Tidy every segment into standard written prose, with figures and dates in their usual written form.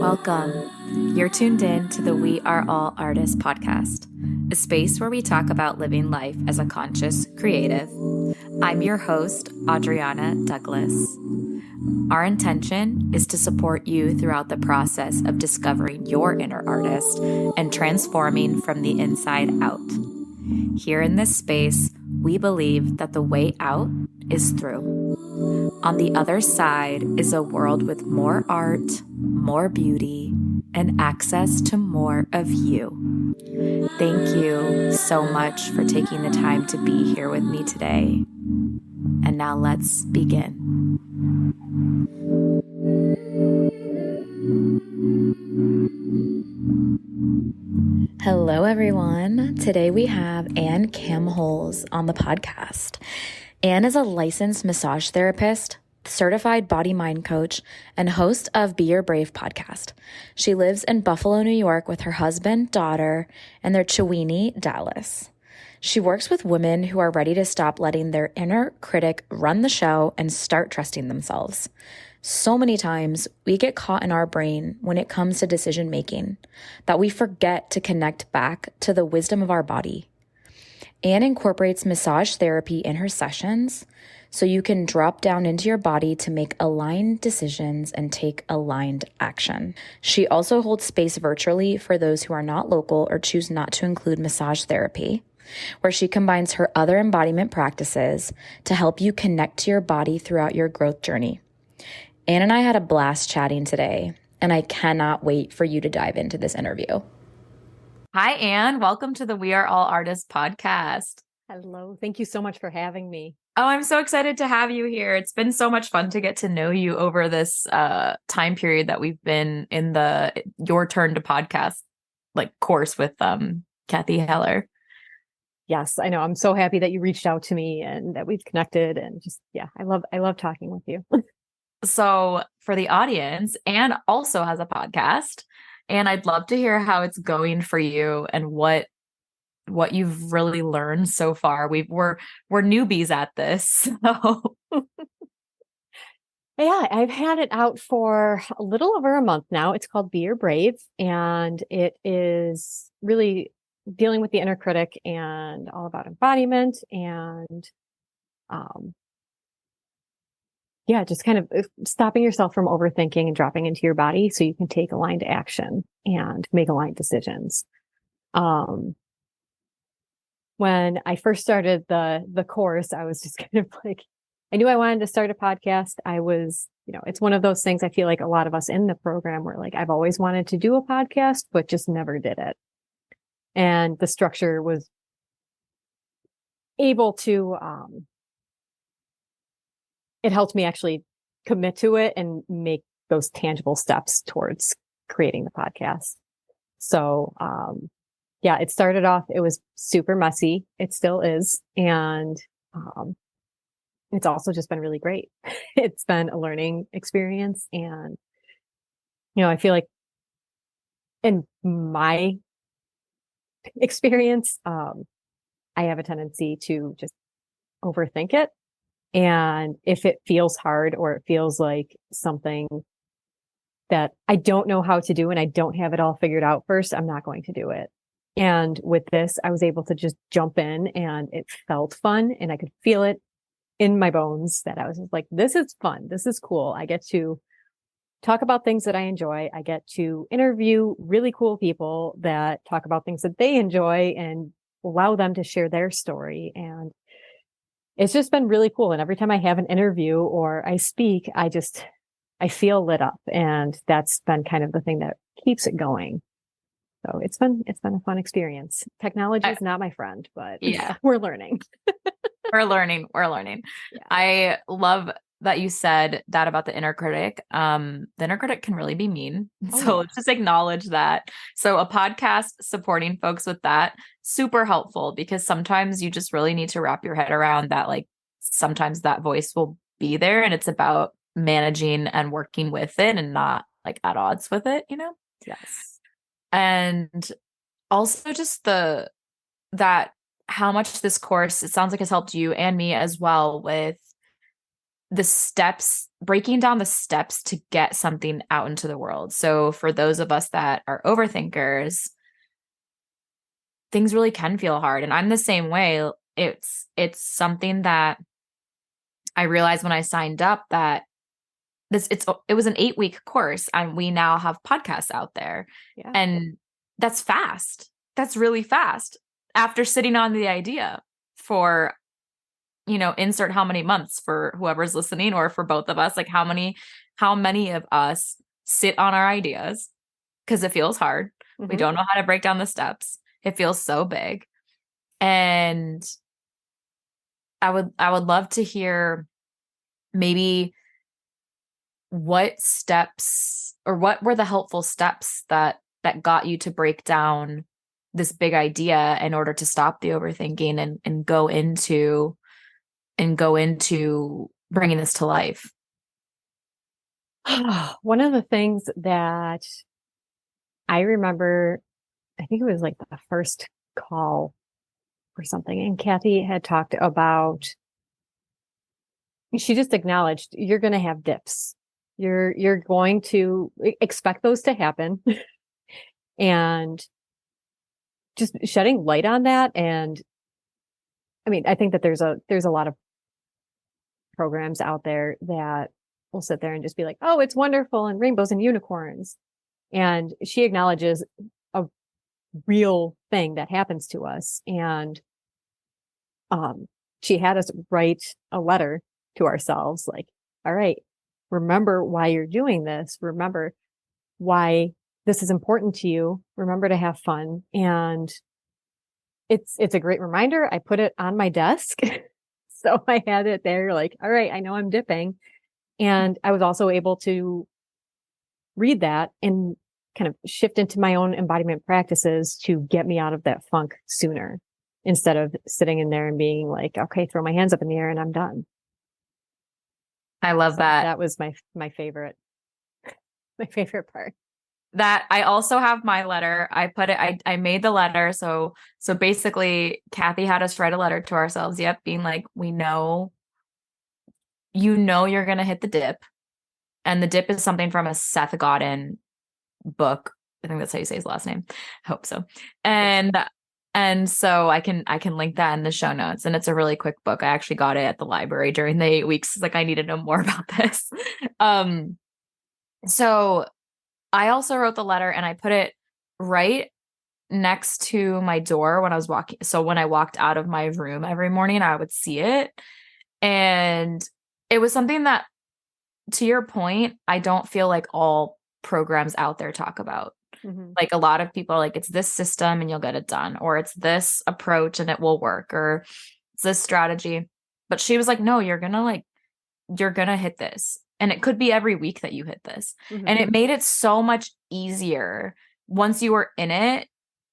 Welcome. You're tuned in to the We Are All Artists podcast, a space where we talk about living life as a conscious creative. I'm your host, Adriana Douglas. Our intention is to support you throughout the process of discovering your inner artist and transforming from the inside out. Here in this space, we believe that the way out is through. On the other side is a world with more art, more beauty, and access to more of you. Thank you so much for taking the time to be here with me today. And now let's begin. Hello, everyone. Today we have Kamholz on the podcast. Anne is a licensed massage therapist, certified body-mind coach, and host of Be Your Brave podcast. She lives in Buffalo, New York with her husband, daughter, and their Chiweenie, Dallas. She works with women who are ready to stop letting their inner critic run the show and start trusting themselves. So many times we get caught in our brain when it comes to decision making that we forget to connect back to the wisdom of our body. Anne incorporates massage therapy in her sessions so you can drop down into your body to make aligned decisions and take aligned action. She also holds space virtually for those who are not local or choose not to include massage therapy, where she combines her other embodiment practices to help you connect to your body throughout your growth journey. Anne and I had a blast chatting today, and I cannot wait for you to dive into this interview. Hi, Anne. Welcome to the We Are All Artists podcast. Hello. Thank you so much for having me. Oh, I'm so excited to have you here. It's been so much fun to get to know you over this time period that we've been in the Your Turn to Podcast course with Kathy Heller. Yes, I know. I'm so happy that you reached out to me and that we've connected, and I love talking with you. So for the audience, Anne also has a podcast, and I'd love to hear how it's going for you and what you've really learned so far. We're newbies at this. So. Yeah, I've had it out for a little over a month now. It's called Be Your Brave, and it is really dealing with the inner critic and all about embodiment and just kind of stopping yourself from overthinking and dropping into your body so you can take aligned action and make aligned decisions. When I first started the course, I was just kind of like, I knew I wanted to start a podcast. I was, it's one of those things I feel like a lot of us in the program were like, I've always wanted to do a podcast, but just never did it. And the structure was able to, it helped me actually commit to it and make those tangible steps towards creating the podcast. So, it started off, it was super messy. It still is. And, it's also just been really great. It's been a learning experience. And, I feel like in my experience, I have a tendency to just overthink it. And if it feels hard or it feels like something that I don't know how to do and I don't have it all figured out first, I'm not going to do it. And with this, I was able to just jump in and it felt fun and I could feel it in my bones that I was just like, this is fun. This is cool. I get to talk about things that I enjoy. I get to interview really cool people that talk about things that they enjoy and allow them to share their story. And it's just been really cool. And every time I have an interview or I speak, I feel lit up. And that's been kind of the thing that keeps it going. So it's been a fun experience. Technology is not my friend, but yeah, we're learning. We're learning. Yeah. I love that you said that about the inner critic. The inner critic can really be mean. So let's just acknowledge that. So a podcast supporting folks with that, super helpful, because sometimes you just really need to wrap your head around that. Like sometimes that voice will be there and it's about managing and working with it and not at odds with it, Yes. And also just how much this course, it sounds like, has helped you and me as well with the steps, breaking down the steps to get something out into the world. So for those of us that are overthinkers, things really can feel hard. And I'm the same way. It's something that I realized when I signed up that it was an 8-week course and we now have podcasts out there. Yeah. And that's fast. That's really fast after sitting on the idea for, insert how many months for whoever's listening or for both of us, like how many of us sit on our ideas because it feels hard. We don't know how to break down the steps. It feels so big. And I would love to hear maybe what steps or what were the helpful steps that got you to break down this big idea in order to stop the overthinking and go into bringing this to life. One of the things that I remember, I think it was like the first call or something, and Kathy had talked about, she just acknowledged you're going to have dips. You're going to expect those to happen and just shedding light on that. And I mean, I think that there's a lot of programs out there that will sit there and just be like, oh, it's wonderful and rainbows and unicorns. And she acknowledges a real thing that happens to us. And she had us write a letter to ourselves like, all right, remember why you're doing this. Remember why this is important to you. Remember to have fun. And it's a great reminder. I put it on my desk. So I had it there like, all right, I know I'm dipping. And I was also able to read that and kind of shift into my own embodiment practices to get me out of that funk sooner instead of sitting in there and being like, okay, throw my hands up in the air and I'm done. I love that. That was my favorite part. That I also have my letter. I made the letter. So basically Kathy had us write a letter to ourselves. Yep. Being like, we know, you're going to hit the dip. And the dip is something from a Seth Godin book. I think that's how you say his last name. I hope so. And so I can link that in the show notes. And it's a really quick book. I actually got it at the library during the 8 weeks. Like I need to know more about this. So I also wrote the letter and I put it right next to my door when I was walking. So when I walked out of my room every morning, I would see it. And it was something that, to your point, I don't feel like all programs out there talk about. Like a lot of people are like, it's this system and you'll get it done, or it's this approach and it will work, or it's this strategy. But she was like, no, you're going to hit this. And it could be every week that you hit this. And it made it so much easier once you were in it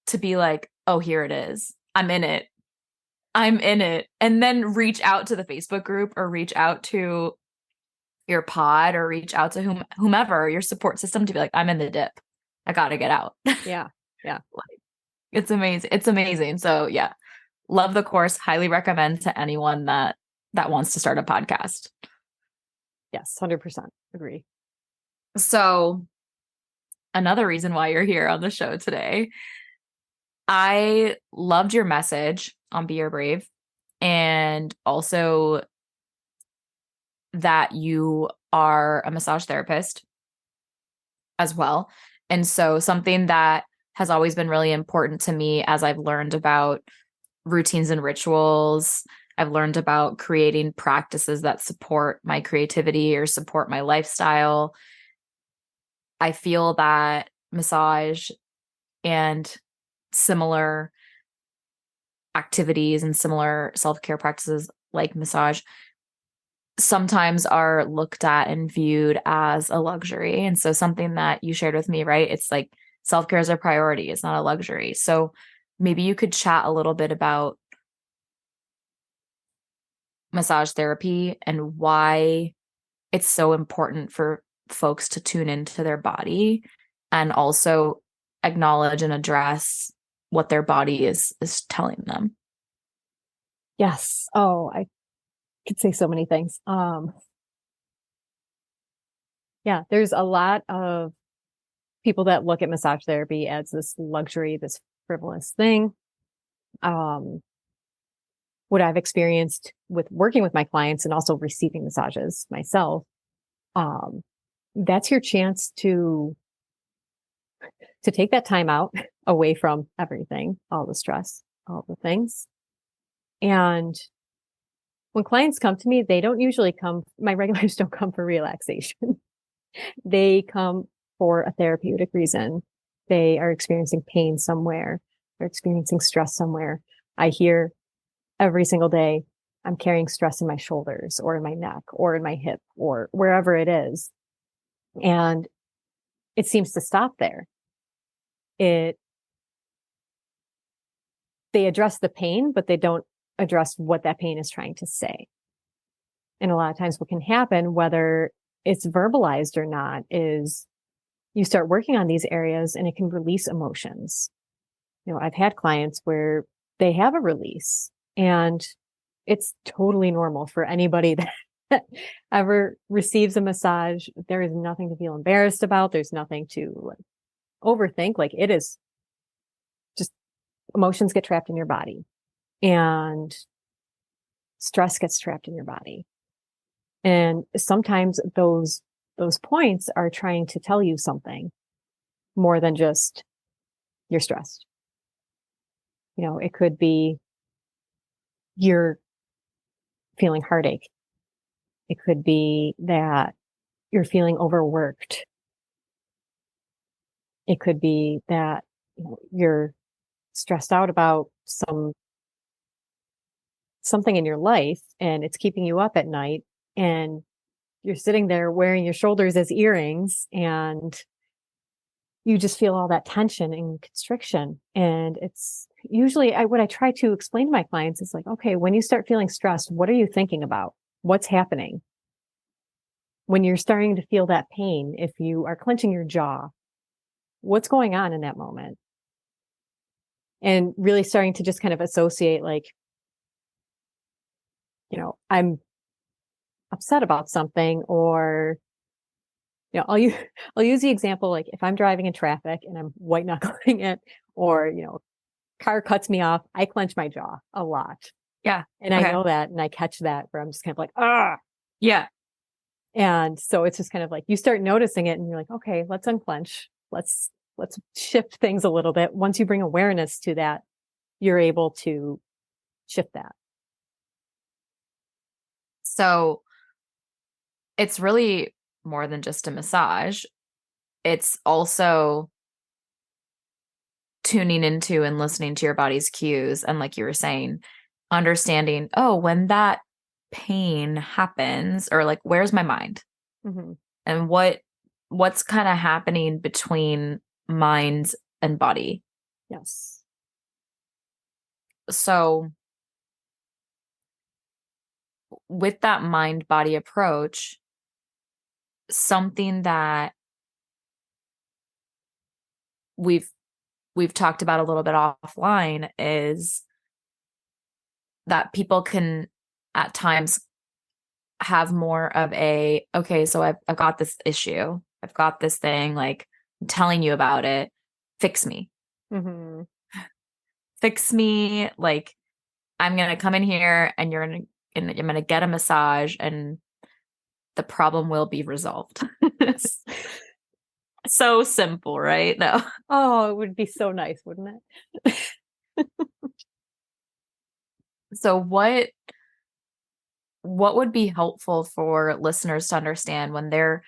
to be like, oh, here it is. I'm in it. And then reach out to the Facebook group or reach out to your pod or reach out to whomever your support system to be like, I'm in the dip. I got to get out. Yeah. Yeah. It's amazing. It's amazing. So yeah, love the course. Highly recommend to anyone that wants to start a podcast. Yes. 100% agree. So another reason why you're here on the show today, I loved your message on Be Your Brave, and also that you are a massage therapist as well. And so something that has always been really important to me as I've learned about routines and rituals, I've learned about creating practices that support my creativity or support my lifestyle. I feel that massage and similar activities and similar self-care practices like massage sometimes are looked at and viewed as a luxury. And so something that you shared with me, right? It's like self-care is a priority. It's not a luxury. So maybe you could chat a little bit about massage therapy and why it's so important for folks to tune into their body and also acknowledge and address what their body is telling them. Yes. Oh, I could say so many things. Yeah. There's a lot of people that look at massage therapy as this luxury, this frivolous thing. What I've experienced with working with my clients and also receiving massages myself, um, that's your chance to take that time out away from everything, all the stress, all the things. And when clients come to me, they don't usually come, my regulars don't come for relaxation. They come for a therapeutic reason. They are experiencing pain somewhere. They're experiencing stress somewhere. I hear every single day, I'm carrying stress in my shoulders or in my neck or in my hip or wherever it is. And it seems to stop there. They address the pain, but they don't address what that pain is trying to say. And a lot of times what can happen, whether it's verbalized or not, is you start working on these areas and it can release emotions. I've had clients where they have a release and it's totally normal for anybody that ever receives a massage. There is nothing to feel embarrassed about. There's nothing to overthink. Like, it is just emotions get trapped in your body and stress gets trapped in your body. And sometimes those points are trying to tell you something more than just you're stressed. It could be you're feeling heartache. It could be that you're feeling overworked. It could be that you're stressed out about something in your life and it's keeping you up at night, and you're sitting there wearing your shoulders as earrings and you just feel all that tension and constriction. And it's usually what I try to explain to my clients is like, okay, when you start feeling stressed, what are you thinking about? What's happening? When you're starting to feel that pain, if you are clenching your jaw, what's going on in that moment? And really starting to just kind of associate, like, I'm upset about something, or, I'll use the example, like if I'm driving in traffic and I'm white knuckling it, or, car cuts me off, I clench my jaw a lot. Yeah. And I know that, and I catch that where I'm just kind of like, ah. Yeah. And so it's just kind of like, you start noticing it and you're like, okay, let's unclench. Let's shift things a little bit. Once you bring awareness to that, you're able to shift that. So it's really more than just a massage. It's also tuning into and listening to your body's cues. And like you were saying, understanding, oh, when that pain happens, or like, where's my mind? Mm-hmm. And what's kind of happening between mind and body. Yes. So with that mind body approach, something that we've talked about a little bit offline is that people can at times have more of a, okay, so I've got this issue. I've got this thing, like, I'm telling you about it. Fix me. Mm-hmm. Fix me. Like, I'm going to come in here and I'm going to get a massage and the problem will be resolved. So simple, right? No. Oh, it would be so nice, wouldn't it? So what would be helpful for listeners to understand when they're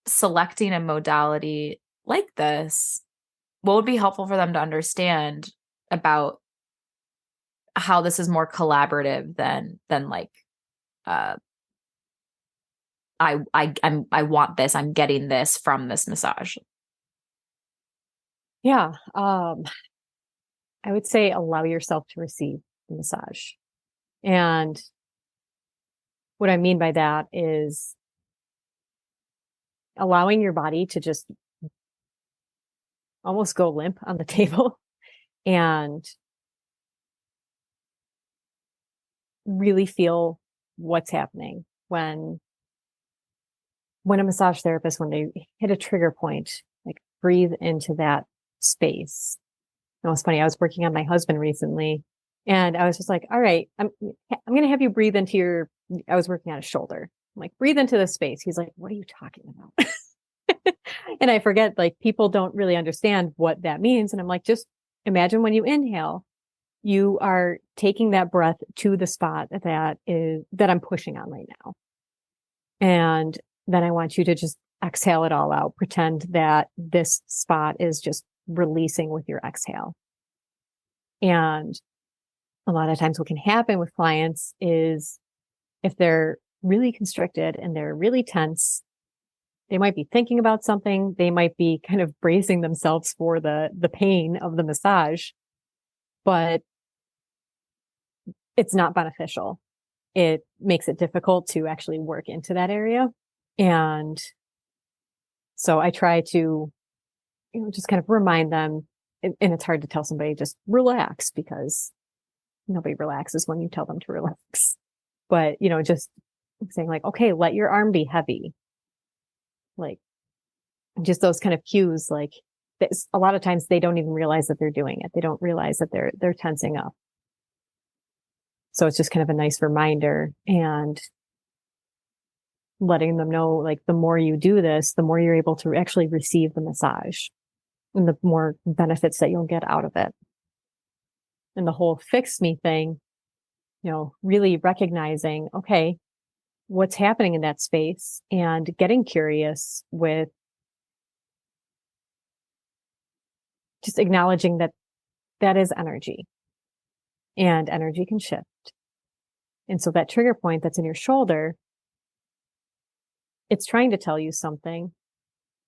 selecting a modality like this? What would be helpful for them to understand about how this is more collaborative than like uh I want this, I'm getting this from this massage? Yeah. I would say allow yourself to receive the massage. And what I mean by that is allowing your body to just almost go limp on the table and really feel what's happening when when a massage therapist, when they hit a trigger point, like breathe into that space. It was funny. I was working on my husband recently and I was just like, all right, I'm going to have you breathe into I was working on his shoulder. I'm like, breathe into this space. He's like, what are you talking about? And I forget, like, people don't really understand what that means. And I'm like, just imagine when you inhale, you are taking that breath to the spot that I'm pushing on right now. And then I want you to just exhale it all out. Pretend that this spot is just releasing with your exhale. And a lot of times what can happen with clients is if they're really constricted and they're really tense, they might be thinking about something. They might be kind of bracing themselves for the pain of the massage, but it's not beneficial. It makes it difficult to actually work into that area. And so I try to, just kind of remind them, and it's hard to tell somebody just relax because nobody relaxes when you tell them to relax. But, just saying like, okay, let your arm be heavy. Like just those kind of cues, like a lot of times they don't even realize that they're doing it. They don't realize that they're tensing up. So it's just kind of a nice reminder and letting them know, like, the more you do this, the more you're able to actually receive the massage and the more benefits that you'll get out of it. And the whole fix me thing, really recognizing, okay, what's happening in that space and getting curious with just acknowledging that is energy and energy can shift. And so that trigger point that's in your shoulder, it's trying to tell you something.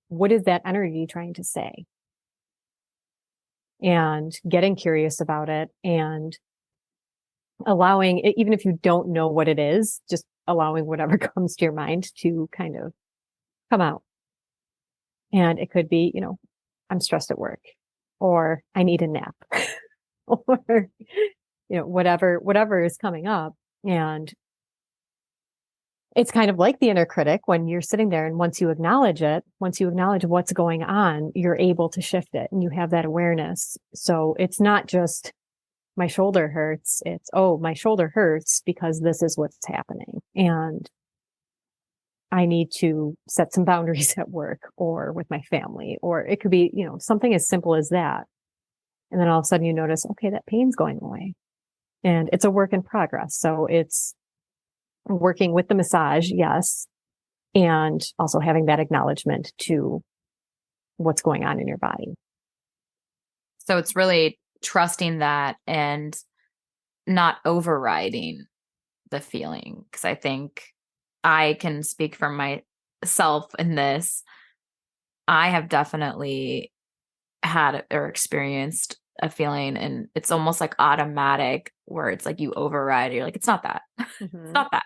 What is that energy trying to say? And getting curious about it and allowing it, even if you don't know what it is, just allowing whatever comes to your mind to kind of come out. And it could be, I'm stressed at work, or I need a nap, or, whatever is coming up. And it's kind of like the inner critic when you're sitting there, and once you acknowledge what's going on, you're able to shift it and you have that awareness. So it's not just my shoulder hurts. It's, oh, my shoulder hurts because this is what's happening. And I need to set some boundaries at work or with my family, or it could be, something as simple as that. And then all of a sudden you notice, okay, that pain's going away, and it's a work in progress. So it's working with the massage. Yes. And also having that acknowledgement to what's going on in your body. So it's really trusting that and not overriding the feeling. Because I think I can speak for myself in this. I have definitely had or experienced a feeling, and it's almost like automatic, where it's like you override. You're like, it's not that. Mm-hmm. It's not that.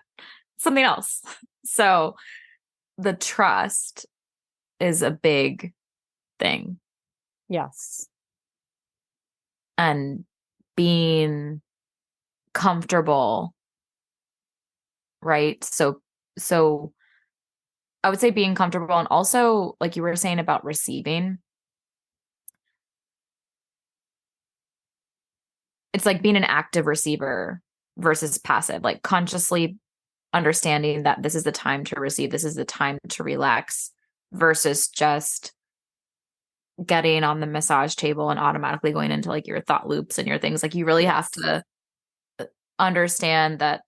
It's something else. So the trust is a big thing. Yes. And being comfortable, right? So I would say being comfortable, and also, like you were saying about receiving, it's like being an active receiver versus passive, like consciously understanding that this is the time to receive, this is the time to relax, versus just getting on the massage table and automatically going into like your thought loops and your things. Like you really have to understand that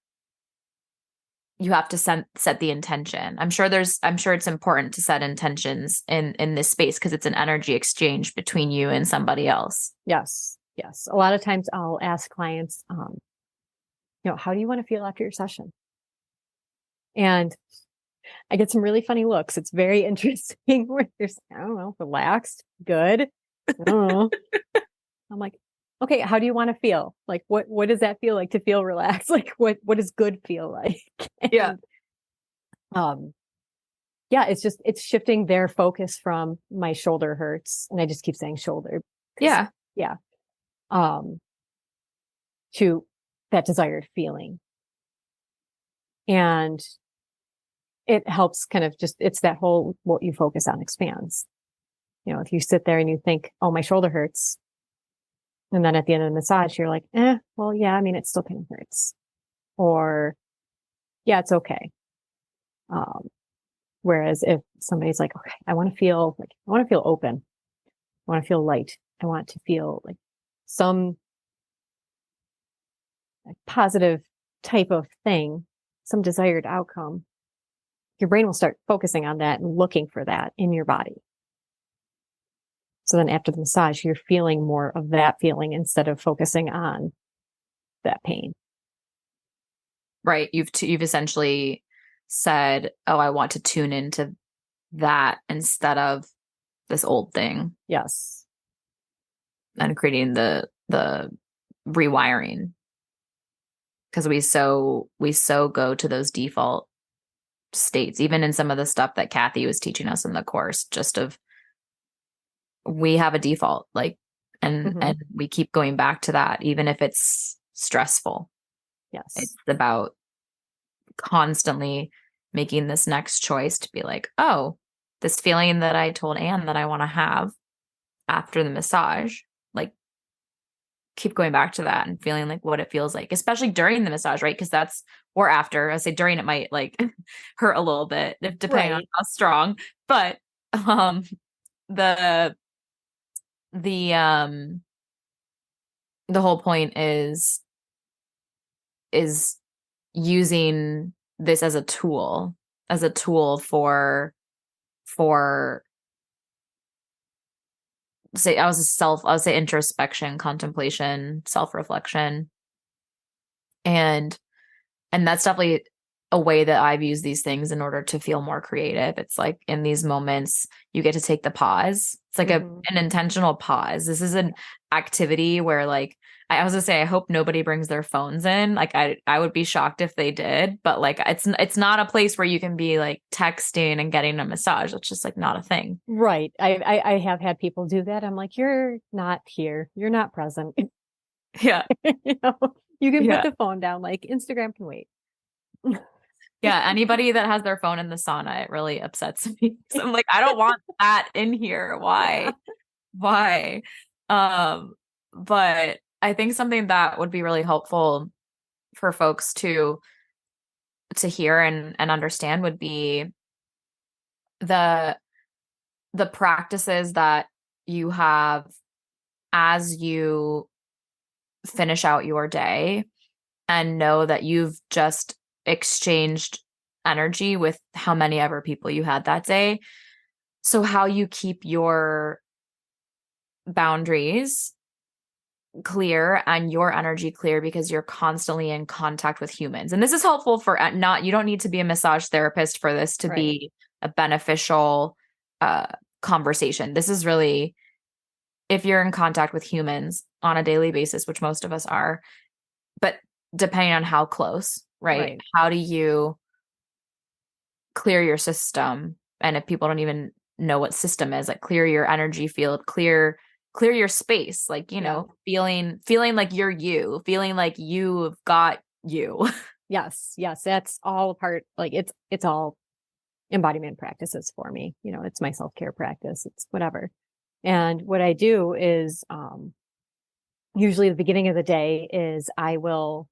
you have to set the intention. I'm sure it's important to set intentions in this space because it's an energy exchange between you and somebody else. Yes. Yes. A lot of times I'll ask clients, how do you want to feel after your session? And I get some really funny looks. It's very interesting where they're, I don't know, relaxed, good. I don't know. I'm like, okay, how do you want to feel? Like, what does that feel like to feel relaxed? Like, what does good feel like? Yeah. Yeah, it's shifting their focus from my shoulder hurts. And I just keep saying shoulder. Yeah. Yeah. To that desired feeling. And it helps kind of just, it's that whole, what you focus on expands. You know, if you sit there and you think, oh, my shoulder hurts. And then at the end of the massage, you're like, well, yeah, I mean, it still kind of hurts. Or, yeah, it's okay. Whereas if somebody's like, okay, I want to feel open. I want to feel light. I want to feel like some like positive type of thing, some desired outcome. Your brain will start focusing on that and looking for that in your body. So then after the massage, you're feeling more of that feeling instead of focusing on that pain. Right. You've essentially said, oh, I want to tune into that instead of this old thing. Yes. And creating the rewiring. Because we so go to those default states, even in some of the stuff that Kathy was teaching us in the course, just of, we have a default, like, and we keep going back to that, even if it's stressful. Yes. It's about constantly making this next choice to be like, oh, this feeling that I told Anne that I want to have after the massage, like, keep going back to that and feeling like what it feels like, especially during the massage, right? Because that's, or after. I say during, it might like hurt a little bit, depending on how strong. But the whole point is using this as a tool for say, I would say introspection, contemplation, self-reflection. And that's definitely a way that I've used these things in order to feel more creative. It's like in these moments, you get to take the pause. It's like an intentional pause. This is an activity where, like, I was gonna say, I hope nobody brings their phones in. Like, I would be shocked if they did, but like, it's not a place where you can be like texting and getting a massage. It's just like not a thing. Right. I have had people do that. I'm like, you're not here. You're not present. Yeah. You know, you can put the phone down, like Instagram can wait. Yeah, anybody that has their phone in the sauna, it really upsets me. So I'm like, I don't want that in here. Why? Yeah. Why? But I think something that would be really helpful for folks to hear and understand would be the practices that you have as you finish out your day, and know that you've just exchanged energy with how many ever people you had that day. So how you keep your boundaries clear and your energy clear, because you're constantly in contact with humans. And this is helpful for you don't need to be a massage therapist for this to be a beneficial conversation. This is really, if you're in contact with humans on a daily basis, which most of us are, but depending on how close, right? How do you clear your system? And if people don't even know what system is, like, clear your energy field, clear your space, like, you know, feeling like you're you, feeling like you've got you. Yes. That's all a part, like it's all embodiment practices for me. You know, it's my self-care practice. It's whatever. And what I do is, usually the beginning of the day is I will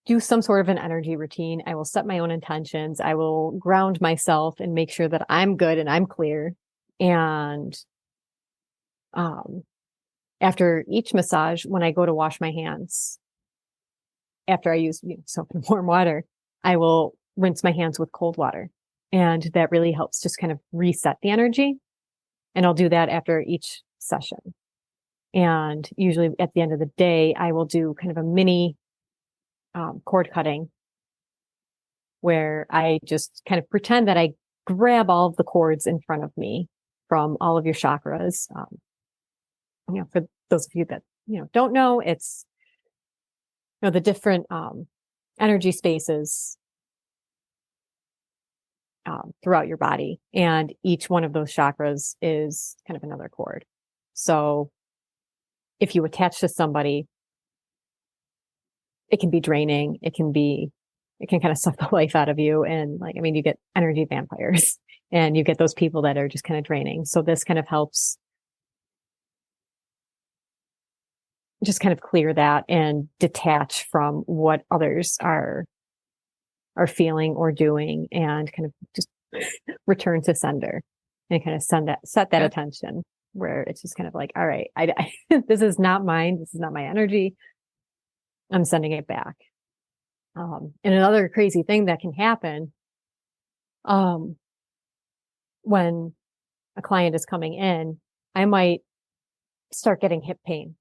do some sort of an energy routine. I will set my own intentions. I will ground myself and make sure that I'm good and I'm clear. And, after each massage, when I go to wash my hands, after I use soap and warm water, I will rinse my hands with cold water. And that really helps just kind of reset the energy. And I'll do that after each session. And usually at the end of the day, I will do kind of a mini cord cutting, where I just kind of pretend that I grab all of the cords in front of me from all of your chakras. For those of you that, don't know, it's, the different energy spaces throughout your body. And each one of those chakras is kind of another cord. So if you attach to somebody, it can be draining. It can be it can kind of suck the life out of you. And like, I mean, you get energy vampires and you get those people that are just kind of draining. So this kind of helps just kind of clear that and detach from what others are feeling or doing, and kind of just return to sender and kind of set that attention where it's just kind of like, all right, this is not mine. This is not my energy. I'm sending it back. And another crazy thing that can happen, when a client is coming in, I might start getting hip pain.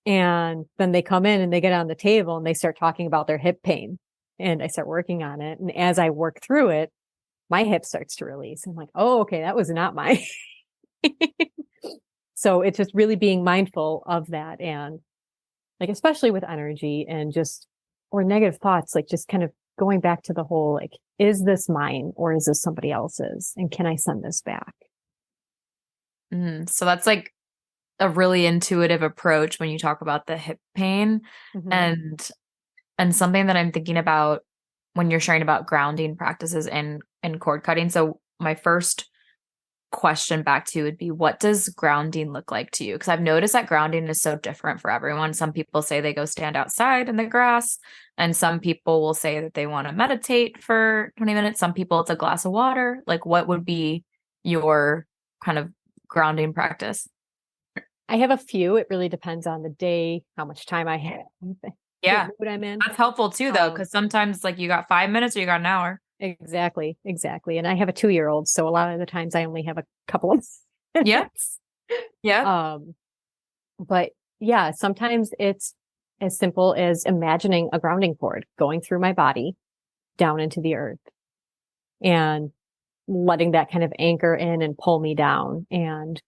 And then they come in and they get on the table and they start talking about their hip pain, and I start working on it. And as I work through it, my hip starts to release. I'm like, oh, okay, that was not my. So it's just really being mindful of that. And like, especially with energy and just, or negative thoughts, like just kind of going back to the whole, like, is this mine or is this somebody else's? And can I send this back? So that's like a really intuitive approach when you talk about the hip pain. And something that I'm thinking about when you're sharing about grounding practices and cord cutting. So my first question back to you would be, what does grounding look like to you? Because I've noticed that grounding is so different for everyone. Some people say they go stand outside in the grass, and some people will say that they want to meditate for 20 minutes. Some people it's a glass of water. Like, what would be your kind of grounding practice? I have a few. It really depends on the day, how much time I have. Yeah. What I'm in. That's helpful too, though, because sometimes like you got 5 minutes or you got an hour. Exactly. And I have a 2-year-old. So a lot of the times I only have a couple of minutes. Yeah. But yeah, sometimes it's as simple as imagining a grounding cord going through my body down into the earth and letting that kind of anchor in and pull me down. And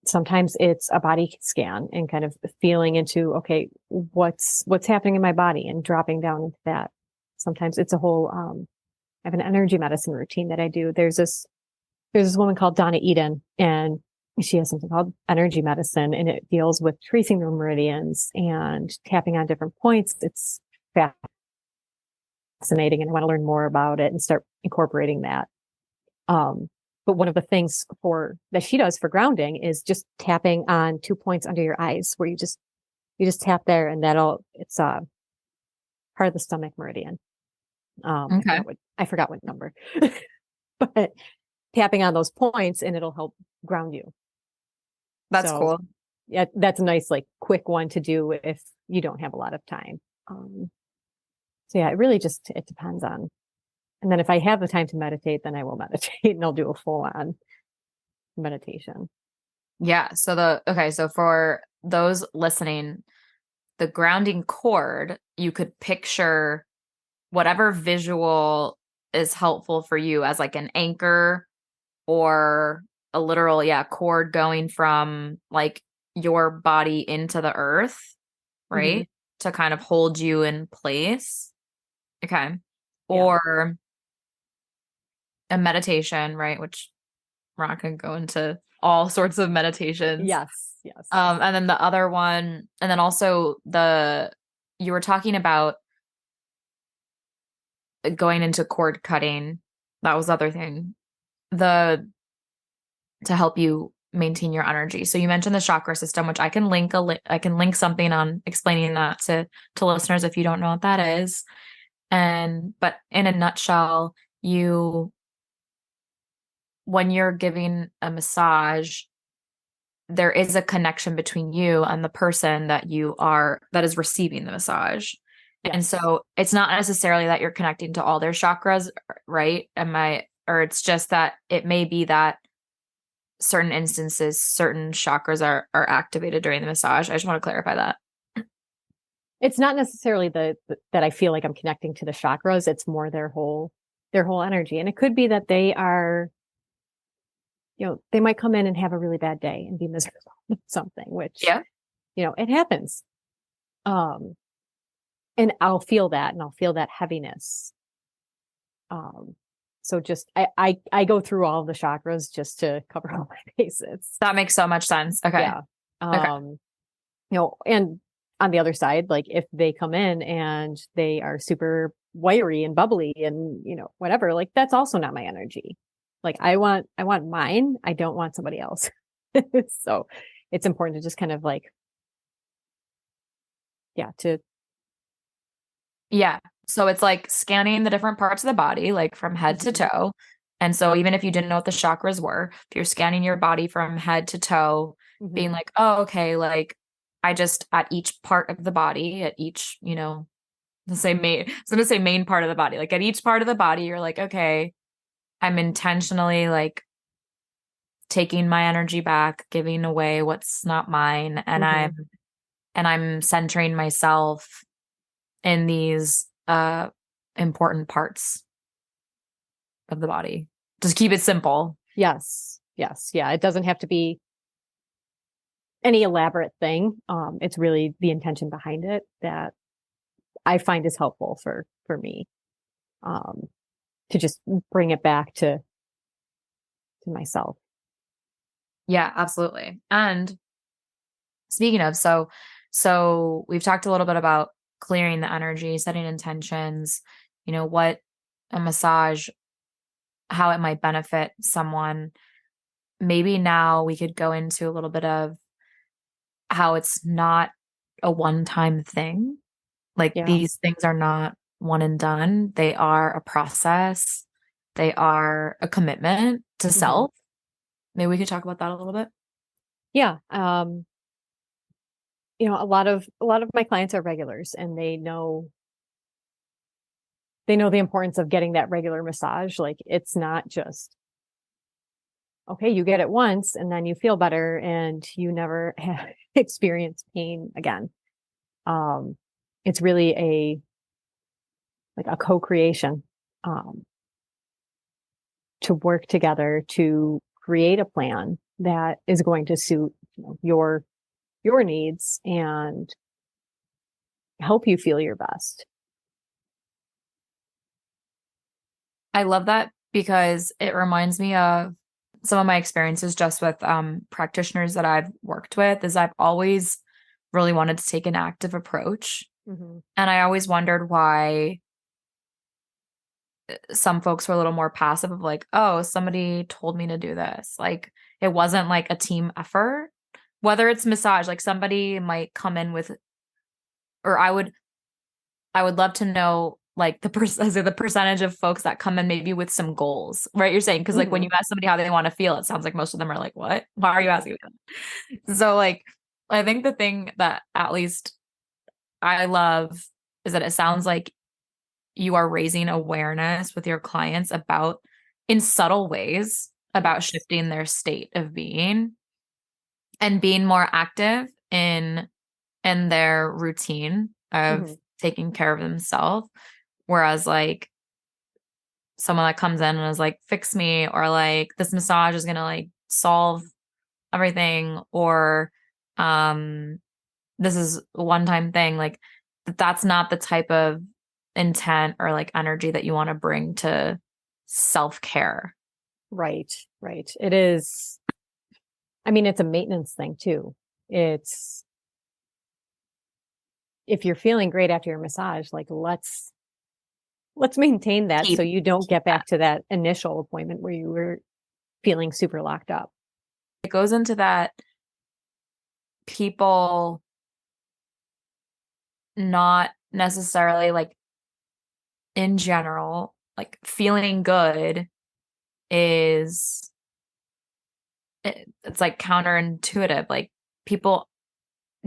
sometimes it's a body scan and kind of feeling into, okay, what's happening in my body, and dropping down into that. Sometimes it's a whole, I have an energy medicine routine that I do. There's this woman called Donna Eden, and she has something called energy medicine, and it deals with tracing the meridians and tapping on different points. It's fascinating, and I want to learn more about it and start incorporating that. But one of the things that she does for grounding is just tapping on 2 points under your eyes, where you just tap there, and it's part of the stomach meridian. Okay. I forgot what number, but tapping on those points and it'll help ground you. That's cool. Yeah, that's a nice, like, quick one to do if you don't have a lot of time. So yeah, it really just, it depends on. And then if I have the time to meditate, then I will meditate and I'll do a full on meditation. Yeah. So for those listening, the grounding cord, you could picture whatever visual is helpful for you as like an anchor or a literal, cord going from like your body into the earth, right? Mm-hmm. To kind of hold you in place. Okay. Yeah. Or a meditation, right? Which we're not going to go into all sorts of meditations. Yes. And then the other one, and then also you were talking about going into cord cutting. That was the other thing. To help you maintain your energy. So you mentioned the chakra system, which I can link something on explaining that to listeners if you don't know what that is. But in a nutshell, when you're giving a massage, there is a connection between you and the person that is receiving the massage. Yes. And so it's not necessarily that you're connecting to all their chakras, right? Or it's just that it may be that certain instances, certain chakras are activated during the massage. I just want to clarify that. It's not necessarily that I feel like I'm connecting to the chakras. It's more their whole energy. And it could be that they are, they might come in and have a really bad day and be miserable with something, which, it happens. And I'll feel that, and I'll feel that heaviness. So just, I go through all of the chakras just to cover all my bases. That makes so much sense. Okay. Yeah. And on the other side, like if they come in and they are super wiry and bubbly and, whatever, like that's also not my energy. Like I want mine. I don't want somebody else. So it's important to just kind of like, yeah, Yeah. So it's like scanning the different parts of the body, like from head to Mhm. toe. And so even if you didn't know what the chakras were, if you're scanning your body from head to toe, being Mhm. like, oh, okay, like I just at each part of the body, at each, let's say main, I was gonna say main part of the body. Like at each part of the body, you're like, okay, I'm intentionally like taking my energy back, giving away what's not mine, and Mhm. I'm centering myself in these important parts of the body. Just keep it simple. Yes. Yes. Yeah. It doesn't have to be any elaborate thing. It's really the intention behind it that I find is helpful for me. Um, to just bring it back to myself. Yeah, absolutely. And speaking of, so we've talked a little bit about clearing the energy, setting intentions, what a massage, how it might benefit someone. Maybe now we could go into a little bit of how it's not a one-time thing. Like Yeah. these things are not one and done. They are a process. They are a commitment to Hmm. self. Maybe we could talk about that a little bit. Yeah. A lot of my clients are regulars and they know the importance of getting that regular massage. Like it's not just, okay, you get it once and then you feel better and you never experience pain again. Um, it's really like a co-creation, um, to work together to create a plan that is going to suit, your needs and help you feel your best. I love that because it reminds me of some of my experiences just with practitioners that I've worked with is I've always really wanted to take an active approach. Hmm. And I always wondered why some folks were a little more passive of like, oh, somebody told me to do this. Like it wasn't like a team effort. Whether it's massage, like somebody might come in with, or I would love to know like the percentage of folks that come in maybe with some goals, right? You're saying because like when Hmm. you ask somebody how they want to feel, it sounds like most of them are like, "What? Why are you asking me that?" So like, I think the thing that at least I love is that it sounds like you are raising awareness with your clients about in subtle ways about Yes. shifting their state of being and being more active in their routine of Hmm. taking care of themselves. Whereas like someone that comes in and is like, fix me, or like this massage is gonna like solve everything, or um this is a one-time thing, like that's not the type of intent or like energy that you want to bring to self-care. Right. Right. It is. I mean, it's a maintenance thing too. It's if you're feeling great after your massage, like let's maintain that so Keep you don't keep get that. back to that initial appointment where you were feeling super locked up. It goes into that people not necessarily like in general, like feeling good is it's like counterintuitive. Like people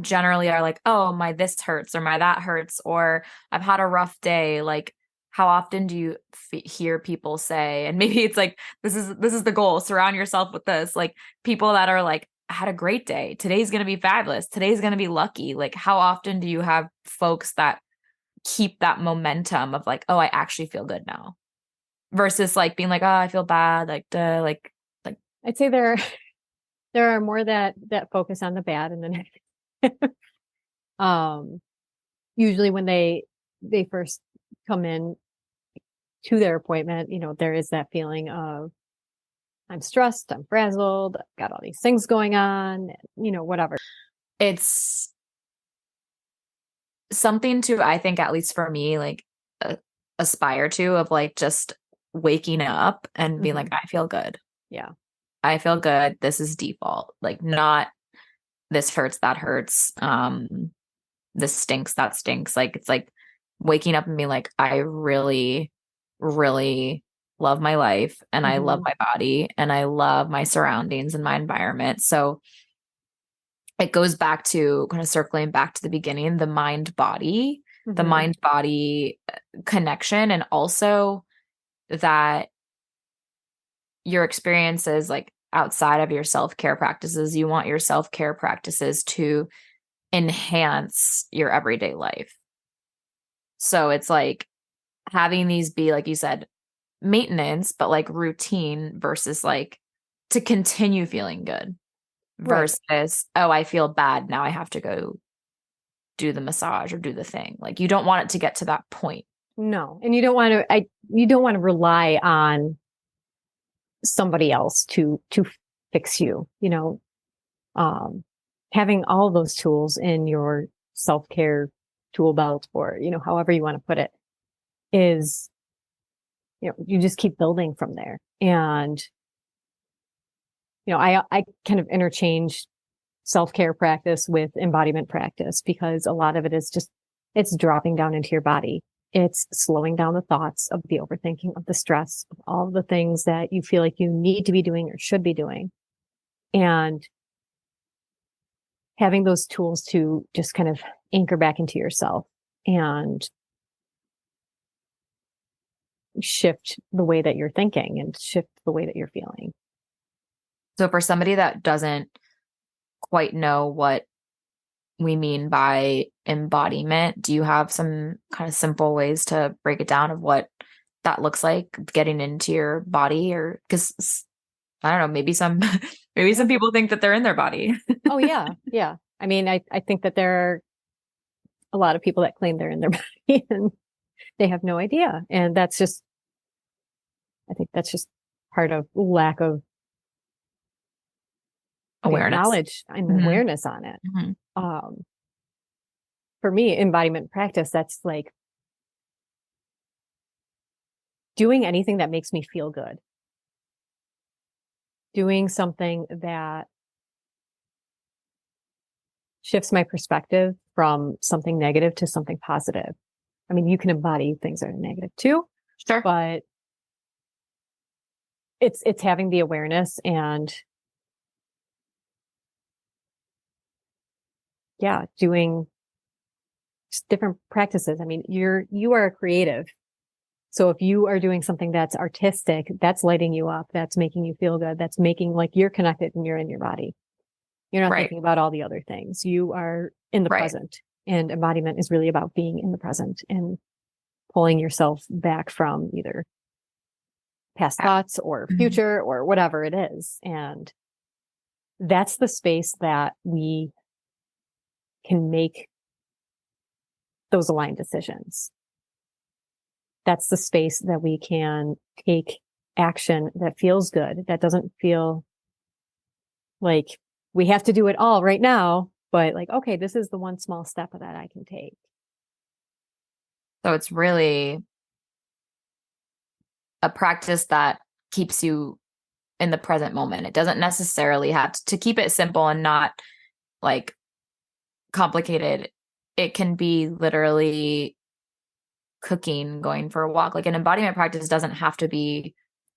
generally are like, oh, my this hurts or my that hurts, or I've had a rough day. Like, how often do you hear people say, and maybe it's like, this is the goal, surround yourself with this, like people that are like, I had a great day. Today's going to be fabulous. Today's going to be lucky. Like, how often do you have folks that keep that momentum of like, oh, I actually feel good now versus like being like, oh, I feel bad. Like, duh, like, I'd say there are more that focus on the bad and then um usually when they first come in to their appointment, there is that feeling of I'm stressed, I'm frazzled, I've got all these things going on, whatever. it's something to, I think, at least for me, like aspire to, of like just waking up and being like, I feel good. Yeah. I feel good. This is default. Like, not this hurts, that hurts. This stinks, that stinks. Like, it's like waking up and being like, I really, really love my life, and I love my body, and I love my surroundings and my environment. So it goes back to kind of circling back to the beginning, the the mind body connection, and also that your experiences, like outside of your self-care practices, you want your self-care practices to enhance your everyday life. So it's like having these be, like you said, maintenance, but like routine versus like to continue feeling good versus, oh, I feel bad, now I have to go do the massage or do the thing. Like, you don't want it to get to that point. No. And you don't want to rely on somebody else to fix you, having all those tools in your self-care tool belt, or, however you want to put it, is, you just keep building from there. And, I kind of interchange self-care practice with embodiment practice, because a lot of it is just, it's dropping down into your body. It's slowing down the thoughts of the overthinking, of the stress, of all the things that you feel like you need to be doing or should be doing. And having those tools to just kind of anchor back into yourself and shift the way that you're thinking and shift the way that you're feeling. So for somebody that doesn't quite know what we mean by embodiment, do you have some kind of simple ways to break it down of what that looks like, getting into your body? Or because I don't know, maybe some people think that they're in their body. Oh yeah. Yeah. I mean, I think that there are a lot of people that claim they're in their body and they have no idea. And I think that's just part of lack of Awareness. Knowledge and awareness on it. For me, embodiment practice, that's like doing anything that makes me feel good. Doing something that shifts my perspective from something negative to something positive. I mean, you can embody things that are negative too. Sure. But it's having the awareness and doing different practices. I mean, you are a creative. So if you are doing something that's artistic, that's lighting you up, that's making you feel good, that's making like you're connected and you're in your body. You're not thinking about all the other things. You are in the present. And embodiment is really about being in the present and pulling yourself back from either past thoughts or future or whatever it is. And that's the space that we can make those aligned decisions. That's the space that we can take action that feels good, that doesn't feel like we have to do it all right now, but like, okay, this is the one small step that I can take. So it's really a practice that keeps you in the present moment. It doesn't necessarily have to keep it simple and not like complicated. It can be literally cooking, going for a walk. Like, an embodiment practice doesn't have to be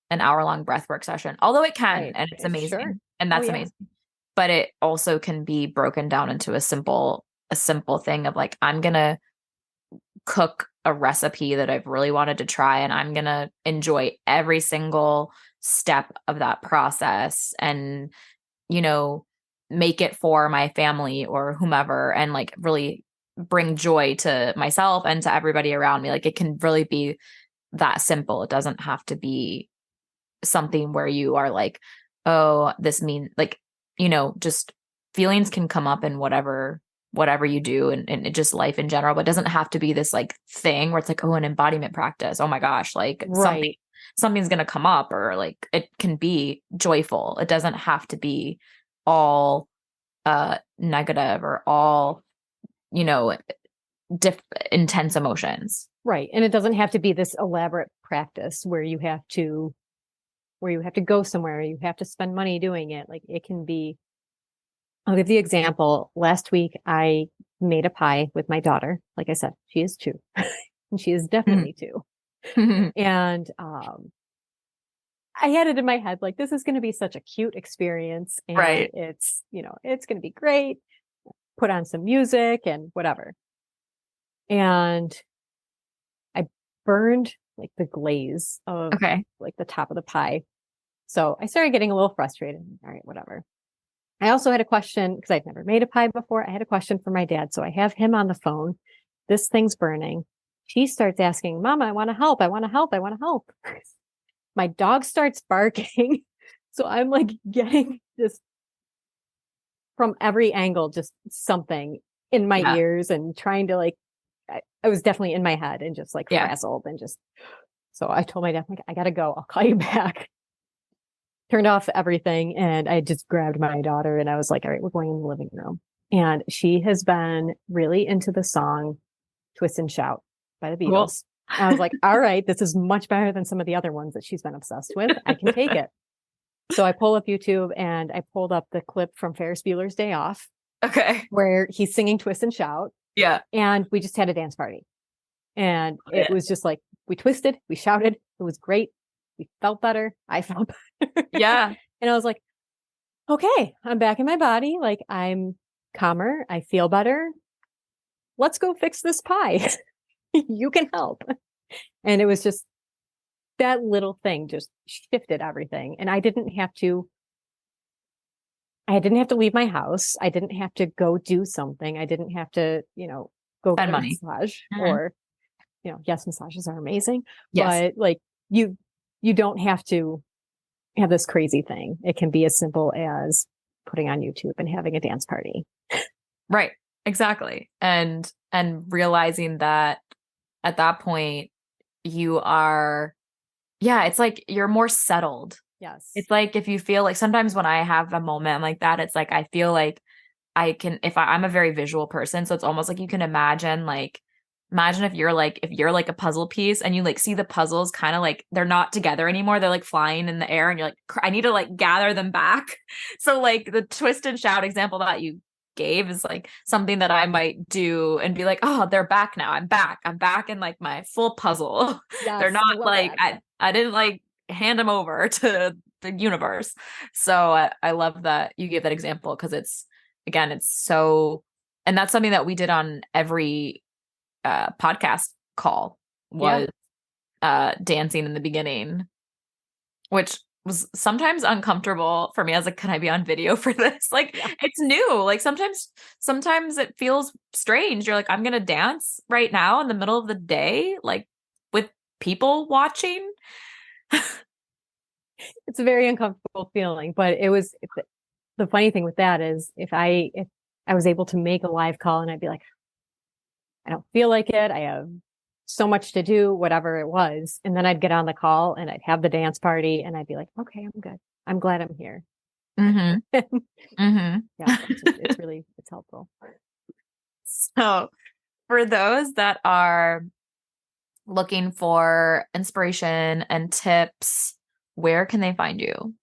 an hour-long breathwork session, although it can, and it's amazing. Sure. And that's amazing. But it also can be broken down into a simple thing of like, I'm going to cook a recipe that I've really wanted to try, and I'm going to enjoy every single step of that process and, make it for my family or whomever, and like really bring joy to myself and to everybody around me. Like, it can really be that simple. It doesn't have to be something where you are like, oh, this means like, just feelings can come up in whatever you do, and just life in general, but it doesn't have to be this like thing where it's like, oh, an embodiment practice, oh my gosh, like something's going to come up, or like, it can be joyful. It doesn't have to be all negative or all, intense emotions. Right. And it doesn't have to be this elaborate practice where you have to go somewhere, you have to spend money doing it. Like it can be, I'll give the example. Last week, I made a pie with my daughter. Like I said, she is 2 and she is definitely 2. And, I had it in my head, like, this is going to be such a cute experience and Right. it's, it's going to be great. Put on some music and whatever. And I burned like the glaze of like the top of the pie. So I started getting a little frustrated. All right, whatever. I also had a question because I'd never made a pie before. I had a question for my dad. So I have him on the phone. This thing's burning. She starts asking, Mama, I want to help. I want to help. I want to help. My dog starts barking. So I'm like getting this from every angle, just something in my ears and trying to like, I was definitely in my head and just like frazzled and just, so I told my dad, like, I got to go. I'll call you back. Turned off everything and I just grabbed my daughter and I was like, all right, we're going in the living room. And she has been really into the song Twist and Shout by the Beatles. Cool. I was like, all right, this is much better than some of the other ones that she's been obsessed with. I can take it. So I pull up YouTube and I pulled up the clip from Ferris Bueller's Day Off. Okay. Where he's singing Twist and Shout. Yeah. And we just had a dance party. And it was just like, we twisted, we shouted. It was great. We felt better. I felt better. Yeah. And I was like, okay, I'm back in my body. Like I'm calmer. I feel better. Let's go fix this pie. You can help. And it was just that little thing just shifted everything. And I didn't have to leave my house. I didn't have to go do something. I didn't have to, go get a massage or, yes, massages are amazing, but like you don't have to have this crazy thing. It can be as simple as putting on YouTube and having a dance party. Right. Exactly. And realizing that at that point you are, it's like you're more settled. Yes. It's like if you feel like sometimes when I have a moment like that, it's like I feel like I can, I'm a very visual person. So it's almost like you can imagine if you're like a puzzle piece and you like see the puzzles kind of like they're not together anymore. They're like flying in the air and you're like, I need to like gather them back. So like the twist and shout example that you gave is like something that I might do and be like, oh, they're back now. I'm back in like my full puzzle. Yes, they're not like, I didn't like hand them over to the universe. So I love that you gave that example because it's so, and that's something that we did on every podcast call was dancing in the beginning, which was sometimes uncomfortable for me. I was like, can I be on video for this? Like, it's new. Like sometimes it feels strange. You're like, I'm going to dance right now in the middle of the day, like with people watching. It's a very uncomfortable feeling, but the funny thing with that is if I was able to make a live call and I'd be like, I don't feel like it. I have so much to do, whatever it was. And then I'd get on the call and I'd have the dance party and I'd be like, okay, I'm good. I'm glad I'm here. Mm-hmm. Mm-hmm. Yeah, it's helpful. So for those that are looking for inspiration and tips, where can they find you?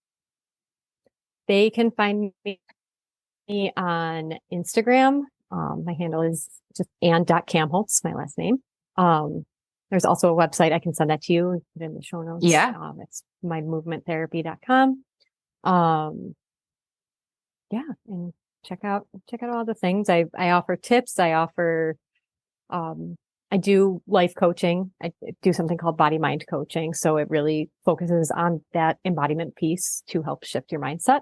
They can find me on Instagram. My handle is just ann.kamholz, my last name. There's also a website. I can send that to you in the show notes. Yeah. It's mymovementtherapy.com. And check out all the things. I offer tips. I offer, I do life coaching. I do something called body mind coaching. So it really focuses on that embodiment piece to help shift your mindset.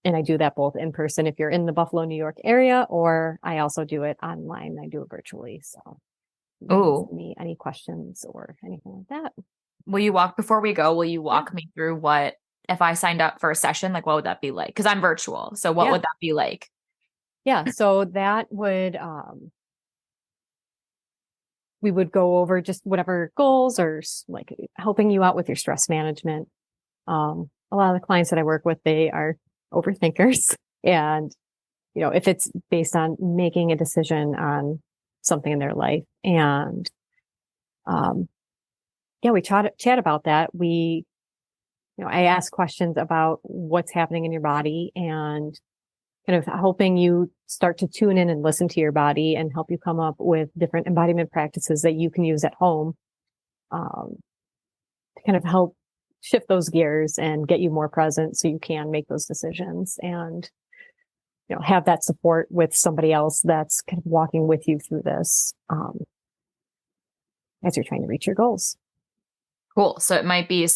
And I do that both in person if you're in the Buffalo, New York area, or I also do it online. I do it virtually. So send me any questions or anything like that. Will you walk me through what, if I signed up for a session, like what would that be like? Cause I'm virtual. So what would that be like? Yeah. So that would, we would go over just whatever goals or like helping you out with your stress management. A lot of the clients that I work with, they are overthinkers and if it's based on making a decision on something in their life. And, we chat about that. I ask questions about what's happening in your body and kind of helping you start to tune in and listen to your body and help you come up with different embodiment practices that you can use at home, to kind of help shift those gears and get you more present so you can make those decisions and, have that support with somebody else that's kind of walking with you through this, as you're trying to reach your goals. Cool. So it might be,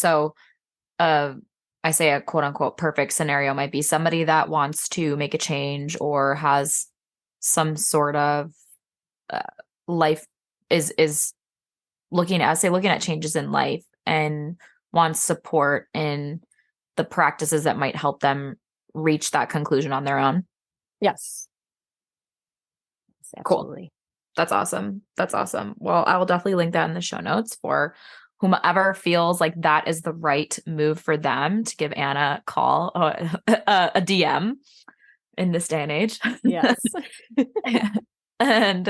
I say a quote unquote perfect scenario might be somebody that wants to make a change or has some sort of life is looking at changes in life and wants support in the practices that might help them reach that conclusion on their own. Yes. Absolutely. Cool. That's awesome. That's awesome. Well, I will definitely link that in the show notes for whomever feels like that is the right move for them to give Anna a call, a DM in this day and age. Yes. And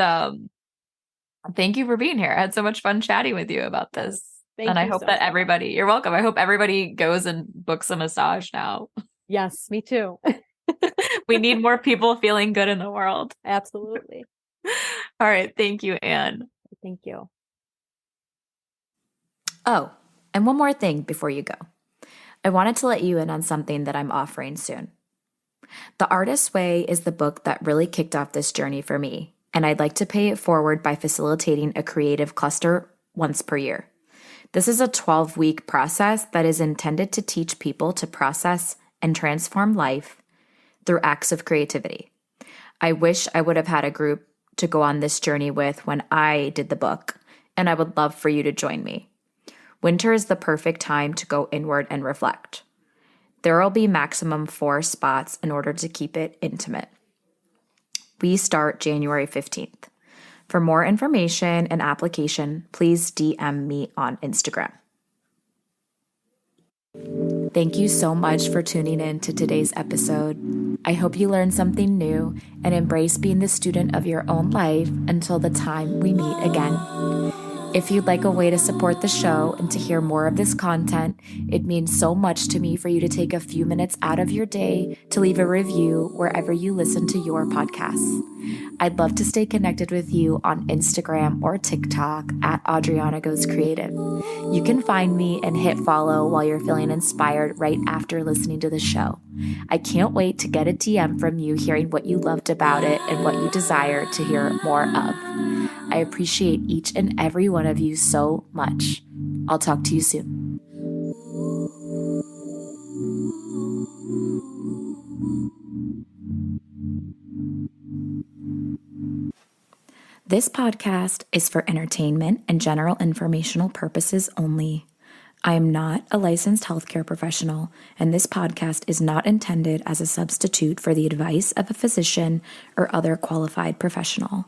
thank you for being here. I had so much fun chatting with you about this. And I hope that everybody, you're welcome. I hope everybody goes and books a massage now. Yes, me too. We need more people feeling good in the world. Absolutely. All right. Thank you, Anne. Thank you. Oh, and one more thing before you go. I wanted to let you in on something that I'm offering soon. The Artist's Way is the book that really kicked off this journey for me, and I'd like to pay it forward by facilitating a creative cluster once per year. This is a 12-week process that is intended to teach people to process and transform life through acts of creativity. I wish I would have had a group to go on this journey with when I did the book, and I would love for you to join me. Winter is the perfect time to go inward and reflect. There will be maximum 4 spots in order to keep it intimate. We start January 15th. For more information and application, please DM me on Instagram. Thank you so much for tuning in to today's episode. I hope you learned something new and embrace being the student of your own life until the time we meet again. If you'd like a way to support the show and to hear more of this content, it means so much to me for you to take a few minutes out of your day to leave a review wherever you listen to your podcasts. I'd love to stay connected with you on Instagram or TikTok at Adriana Goes Creative. You can find me and hit follow while you're feeling inspired right after listening to the show. I can't wait to get a DM from you hearing what you loved about it and what you desire to hear more of. I appreciate each and every one of you so much. I'll talk to you soon. This podcast is for entertainment and general informational purposes only. I am not a licensed healthcare professional, and this podcast is not intended as a substitute for the advice of a physician or other qualified professional.